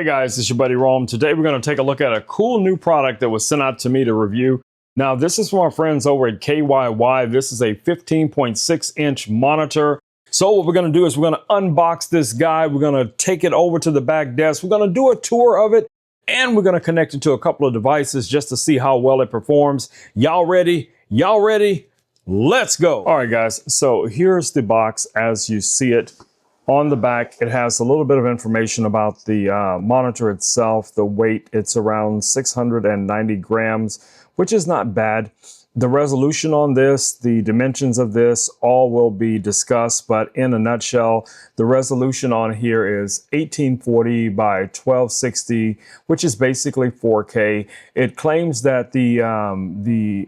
Hey guys, it's your buddy Rome. Today we're going to take a look at a cool new product that was sent out to me to review. Now this is from our friends over at KYY. This is a 15.6-inch monitor. So what we're going to do is we're going to unbox this guy. We're going to take it over to the back desk. We're going to do a tour of it, and we're going to connect it to a couple of devices just to see how well it performs. Y'all ready? Y'all ready? Let's go. All right guys, so here's the box as you see it. On the back, it has a little bit of information about the monitor itself, the weight. It's around 690 grams, which is not bad. The resolution on this, the dimensions of this, all will be discussed, but in a nutshell, the resolution on here is 1840 by 1260, which is basically 4K. It claims that the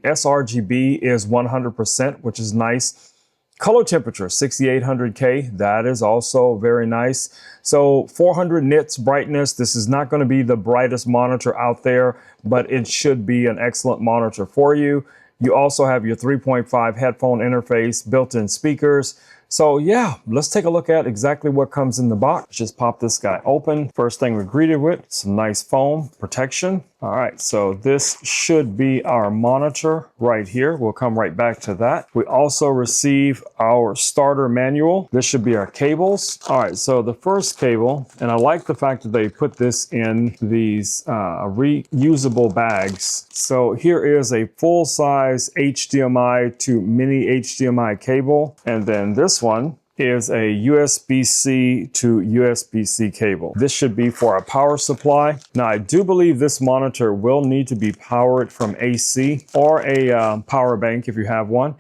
sRGB is 100%, which is nice. Color temperature, 6800K, that is also very nice. So 400 nits brightness. This is not going to be the brightest monitor out there, but it should be an excellent monitor for you. You also have your 3.5 headphone interface, built-in speakers. So yeah, let's take a look at exactly what comes in the box. Just pop this guy open. First thing we're greeted with, some nice foam protection. All right, so this should be our monitor right here. We'll come right back to that. We also receive our starter manual. This should be our cables. All right, so the first cable, and I like the fact that they put this in these reusable bags. So here is a full-size HDMI to mini HDMI cable, and then this one is a USB-C to USB-C cable. This should be for a power supply. Now, I do believe this monitor will need to be powered from AC or a power bank if you have one.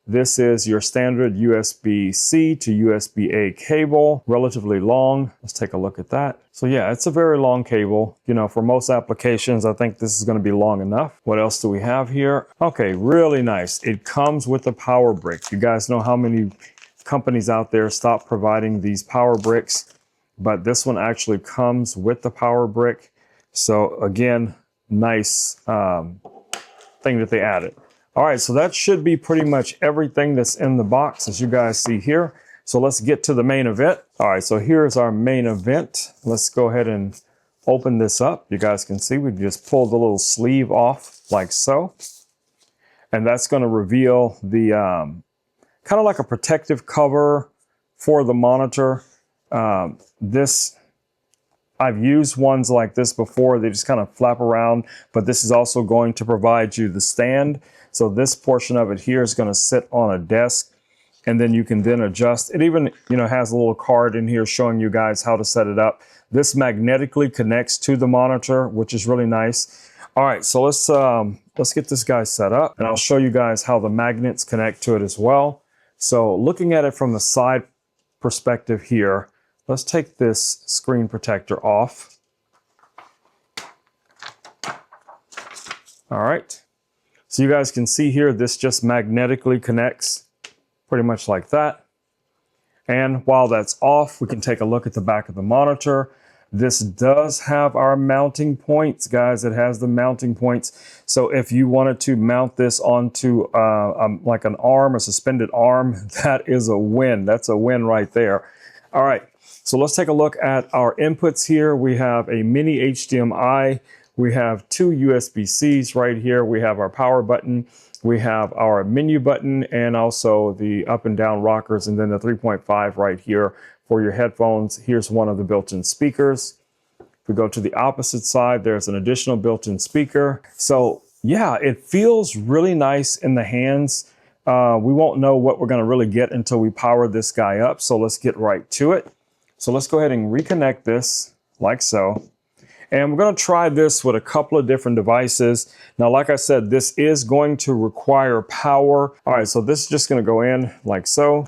This is your standard USB-C to USB-A cable, relatively long. Let's take a look at that. So yeah, it's a very long cable. You know, for most applications, I think this is going to be long enough. What else do we have here? Okay, really nice. It comes with a power brick. You guys know how many companies out there stop providing these power bricks, but this one actually comes with the power brick. So again, nice thing that they added. All right, so that should be pretty much everything that's in the box, as you guys see here. So let's get to the main event. All right, so here's our main event. Let's go ahead and open this up. You guys can see we just pulled the little sleeve off like so. And that's going to reveal the kind of like a protective cover for the monitor. I've used ones like this before. They just kind of flap around, but this is also going to provide you the stand. So this portion of it here is going to sit on a desk, and then you can then adjust. It even, you know, has a little card in here showing you guys how to set it up. This magnetically connects to the monitor, which is really nice. All right, so let's get this guy set up, and I'll show you guys how the magnets connect to it as well. So looking at it from the side perspective here, let's take this screen protector off. All right. So you guys can see here, this just magnetically connects pretty much like that. And while that's off, we can take a look at the back of the monitor. This does have our mounting points, guys. It has the mounting points. So if you wanted to mount this onto like an arm, a suspended arm, that is a win. That's a win right there. All right, so let's take a look at our inputs here. We have a mini HDMI. We have two USB-Cs right here. We have our power button. We have our menu button and also the up and down rockers, and then the 3.5 right here for your headphones. Here's one of the built-in speakers. If we go to the opposite side, there's an additional built-in speaker. So yeah, it feels really nice in the hands. We won't know what we're going to really get until we power this guy up. So let's get right to it. So let's go ahead and reconnect this like so. And we're going to try this with a couple of different devices. Now, like I said, this is going to require power. All right, so this is just going to go in like so.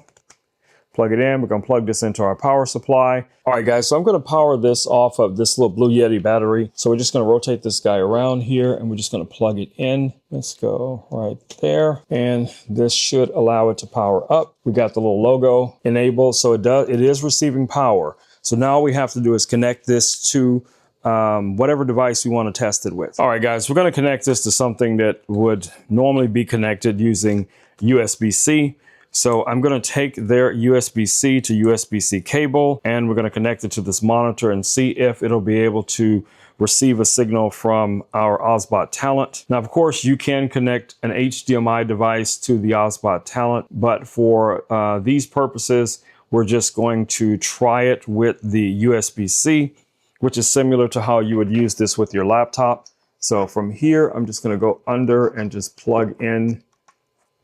Plug it in. We're going to plug this into our power supply. All right, guys, so I'm going to power this off of this little Blue Yeti battery. So we're just going to rotate this guy around here, and we're just going to plug it in. Let's go right there. And this should allow it to power up. We got the little logo enabled, so it is receiving power. So now all we have to do is connect this to whatever device we want to test it with. All right, guys, we're going to connect this to something that would normally be connected using USB-C. So I'm going to take their USB-C to USB-C cable, and we're going to connect it to this monitor and see if it'll be able to receive a signal from our Ozbot Talent. Now, of course, you can connect an HDMI device to the Ozbot Talent, but for these purposes, we're just going to try it with the USB-C, which is similar to how you would use this with your laptop. So from here, I'm just going to go under and just plug in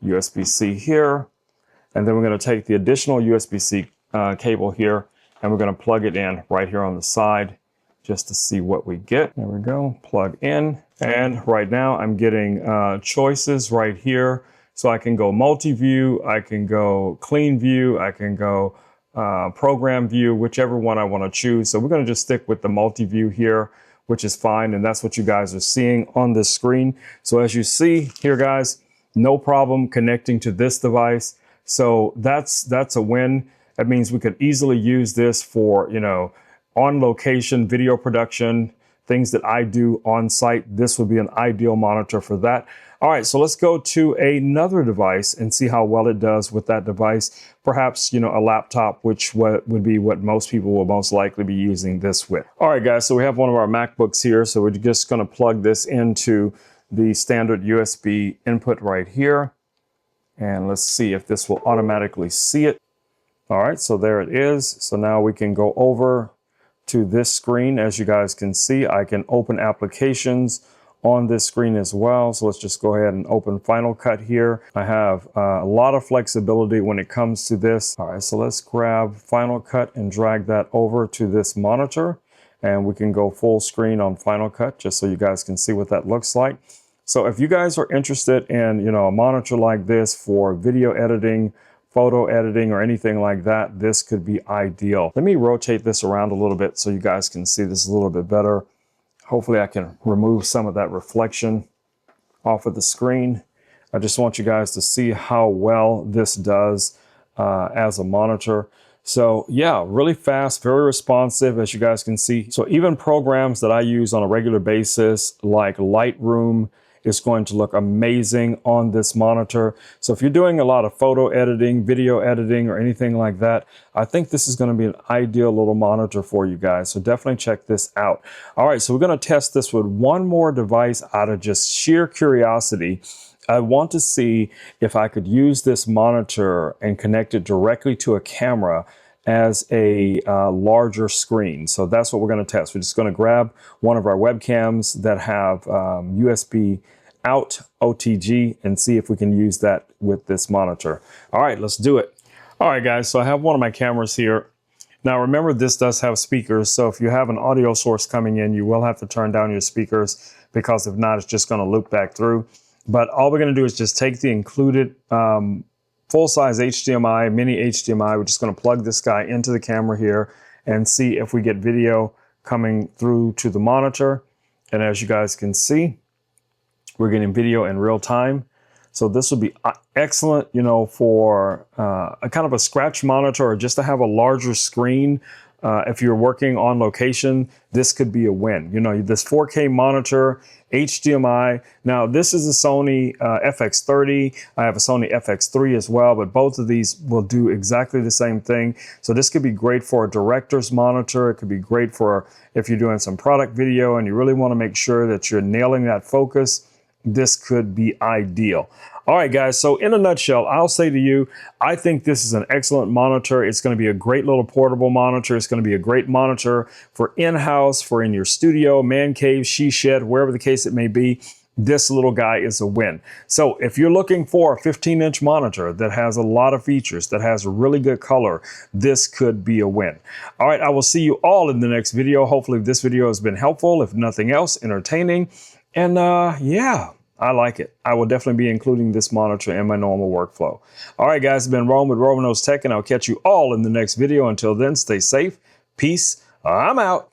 USB-C here. And then we're going to take the additional USB-C cable here, and we're going to plug it in right here on the side just to see what we get. There we go, plug in. And right now I'm getting choices right here. So I can go multi-view, I can go clean view, I can go program view, whichever one I want to choose. So we're going to just stick with the multi-view here, which is fine. And that's what you guys are seeing on this screen. So as you see here, guys, no problem connecting to this device. So that's a win. That means we could easily use this for, you know, on location video production, things that I do on site. This would be an ideal monitor for that. All right, so let's go to another device and see how well it does with that device. Perhaps, you know, a laptop, which would be what most people will most likely be using this with. All right, guys, so we have one of our MacBooks here. So we're just going to plug this into the standard USB input right here. And let's see if this will automatically see it. All right, so there it is. So now we can go over to this screen. As you guys can see, I can open applications on this screen as well. So let's just go ahead and open Final Cut here. I have a lot of flexibility when it comes to this. All right, so let's grab Final Cut and drag that over to this monitor, and we can go full screen on Final Cut just so you guys can see what that looks like. So if you guys are interested in, you know, a monitor like this for video editing, photo editing, or anything like that, this could be ideal. Let me rotate this around a little bit so you guys can see this a little bit better. Hopefully I can remove some of that reflection off of the screen. I just want you guys to see how well this does as a monitor. So yeah, really fast, very responsive, as you guys can see. So even programs that I use on a regular basis, like Lightroom, is going to look amazing on this monitor. So if you're doing a lot of photo editing, video editing, or anything like that, I think this is going to be an ideal little monitor for you guys. So definitely check this out. All right, so we're going to test this with one more device out of just sheer curiosity. I want to see if I could use this monitor and connect it directly to a camera as a larger screen. So that's what we're going to test. We're just going to grab one of our webcams that have USB out OTG and see if we can use that with this monitor. All right, let's do it. All right, guys, so I have one of my cameras here. Now remember, this does have speakers. So if you have an audio source coming in, you will have to turn down your speakers, because if not, it's just going to loop back through. But all we're going to do is just take the included full-size HDMI, mini HDMI. We're just going to plug this guy into the camera here and see if we get video coming through to the monitor. And as you guys can see, we're getting video in real time. So this will be excellent, you know, for a kind of a scratch monitor, or just to have a larger screen. If you're working on location, this could be a win. You know, this 4K monitor, HDMI. Now, this is a Sony FX30. I have a Sony FX3 as well, but both of these will do exactly the same thing. So this could be great for a director's monitor. It could be great for if you're doing some product video and you really want to make sure that you're nailing that focus. This could be ideal. All right, guys, so in a nutshell, I'll say to you, I think this is an excellent monitor. It's going to be a great little portable monitor. It's going to be a great monitor for in-house, for in your studio, man cave, she shed, wherever the case it may be. This little guy is a win. So if you're looking for a 15-inch monitor that has a lot of features, that has a really good color, this could be a win. All right, I will see you all in the next video. Hopefully this video has been helpful, if nothing else, entertaining. And yeah, I like it. I will definitely be including this monitor in my normal workflow. All right, guys, it's been Rome with Romanos Tech, and I'll catch you all in the next video. Until then, stay safe. Peace. I'm out.